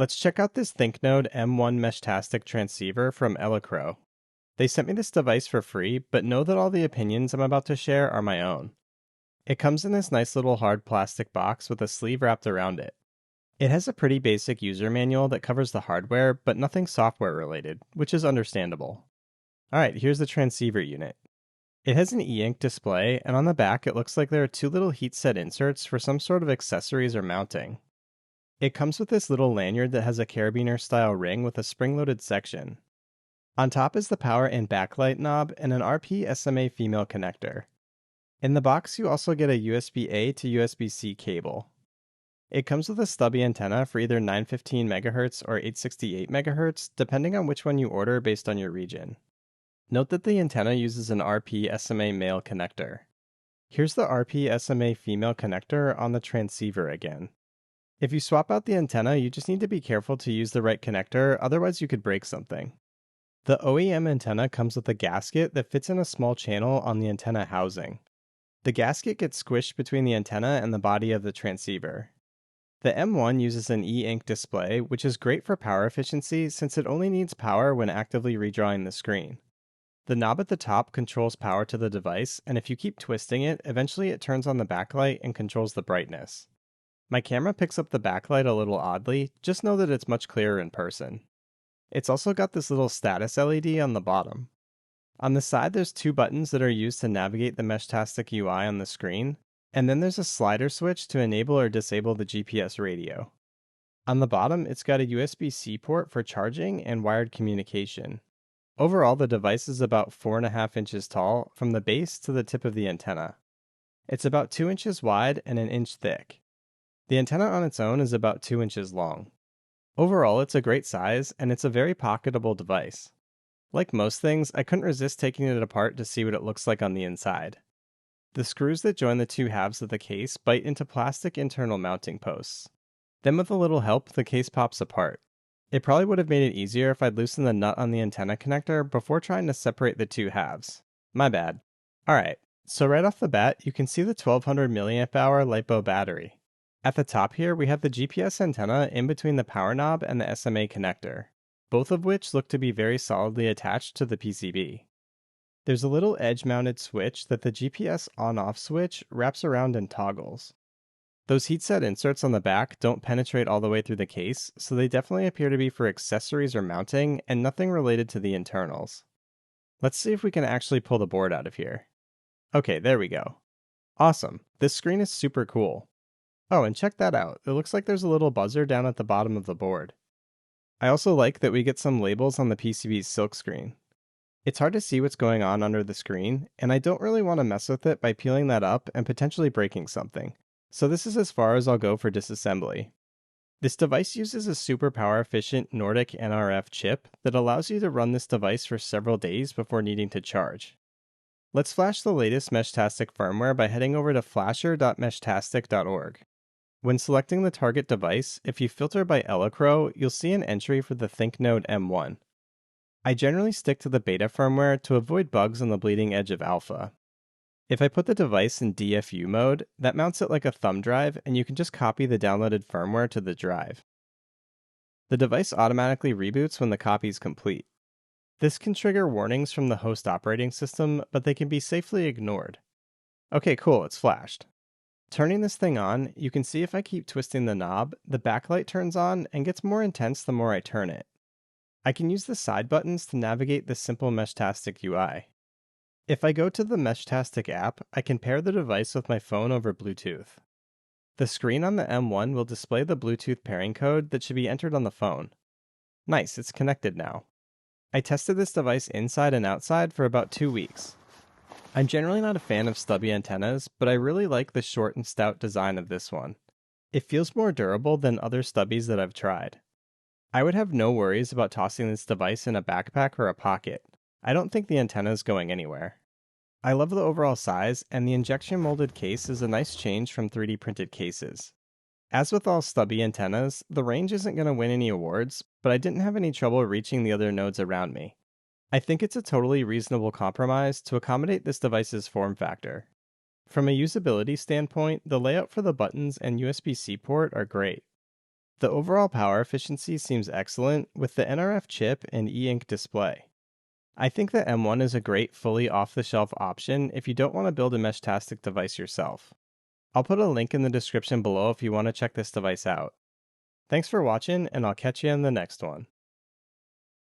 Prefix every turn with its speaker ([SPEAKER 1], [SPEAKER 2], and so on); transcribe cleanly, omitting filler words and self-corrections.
[SPEAKER 1] Let's check out this ThinkNode M1 Meshtastic transceiver from Elecrow. They sent me this device for free, but know that all the opinions I'm about to share are my own. It comes in this nice little hard plastic box with a sleeve wrapped around it. It has a pretty basic user manual that covers the hardware, but nothing software related, which is understandable. Alright, here's the transceiver unit. It has an e-ink display, and on the back it looks like there are two little heat set inserts for some sort of accessories or mounting. It comes with this little lanyard that has a carabiner style ring with a spring-loaded section. On top is the power and backlight knob and an RP SMA female connector. In the box you also get a USB-A to USB-C cable. It comes with a stubby antenna for either 915 MHz or 868 MHz, depending on which one you order based on your region. Note that the antenna uses an RP SMA male connector. Here's the RP SMA female connector on the transceiver again. If you swap out the antenna, you just need to be careful to use the right connector, otherwise you could break something. The OEM antenna comes with a gasket that fits in a small channel on the antenna housing. The gasket gets squished between the antenna and the body of the transceiver. The M1 uses an e-ink display, which is great for power efficiency since it only needs power when actively redrawing the screen. The knob at the top controls power to the device, and if you keep twisting it, eventually it turns on the backlight and controls the brightness. My camera picks up the backlight a little oddly, just know that it's much clearer in person. It's also got this little status LED on the bottom. On the side there's two buttons that are used to navigate the Meshtastic UI on the screen, and then there's a slider switch to enable or disable the GPS radio. On the bottom it's got a USB-C port for charging and wired communication. Overall the device is about 4.5 inches tall from the base to the tip of the antenna. It's about 2 inches wide and 1 inch thick. The antenna on its own is about 2 inches long. Overall, it's a great size, and it's a very pocketable device. Like most things, I couldn't resist taking it apart to see what it looks like on the inside. The screws that join the two halves of the case bite into plastic internal mounting posts. Then with a little help, the case pops apart. It probably would have made it easier if I'd loosened the nut on the antenna connector before trying to separate the two halves. My bad. Alright, so right off the bat, you can see the 1200 mAh LiPo battery. At the top here, we have the GPS antenna in between the power knob and the SMA connector, both of which look to be very solidly attached to the PCB. There's a little edge-mounted switch that the GPS on-off switch wraps around and toggles. Those heat-set inserts on the back don't penetrate all the way through the case, so they definitely appear to be for accessories or mounting and nothing related to the internals. Let's see if we can actually pull the board out of here. Okay, there we go. Awesome, this screen is super cool. Oh, and check that out. It looks like there's a little buzzer down at the bottom of the board. I also like that we get some labels on the PCB's silkscreen. It's hard to see what's going on under the screen, and I don't really want to mess with it by peeling that up and potentially breaking something. So this is as far as I'll go for disassembly. This device uses a super power efficient Nordic NRF chip that allows you to run this device for several days before needing to charge. Let's flash the latest Meshtastic firmware by heading over to flasher.meshtastic.org. When selecting the target device, if you filter by Elecrow, you'll see an entry for the ThinkNode M1. I generally stick to the beta firmware to avoid bugs on the bleeding edge of alpha. If I put the device in DFU mode, that mounts it like a thumb drive, and you can just copy the downloaded firmware to the drive. The device automatically reboots when the copy is complete. This can trigger warnings from the host operating system, but they can be safely ignored. Okay, cool, it's flashed. Turning this thing on, you can see if I keep twisting the knob, the backlight turns on and gets more intense the more I turn it. I can use the side buttons to navigate the simple Meshtastic UI. If I go to the Meshtastic app, I can pair the device with my phone over Bluetooth. The screen on the M1 will display the Bluetooth pairing code that should be entered on the phone. Nice, it's connected now. I tested this device inside and outside for about 2 weeks. I'm generally not a fan of stubby antennas, but I really like the short and stout design of this one. It feels more durable than other stubbies that I've tried. I would have no worries about tossing this device in a backpack or a pocket. I don't think the antenna is going anywhere. I love the overall size, and the injection molded case is a nice change from 3D printed cases. As with all stubby antennas, the range isn't going to win any awards, but I didn't have any trouble reaching the other nodes around me. I think it's a totally reasonable compromise to accommodate this device's form factor. From a usability standpoint, the layout for the buttons and USB-C port are great. The overall power efficiency seems excellent with the NRF chip and e-ink display. I think the M1 is a great fully off-the-shelf option if you don't want to build a Meshtastic device yourself. I'll put a link in the description below if you want to check this device out. Thanks for watching, and I'll catch you in the next one.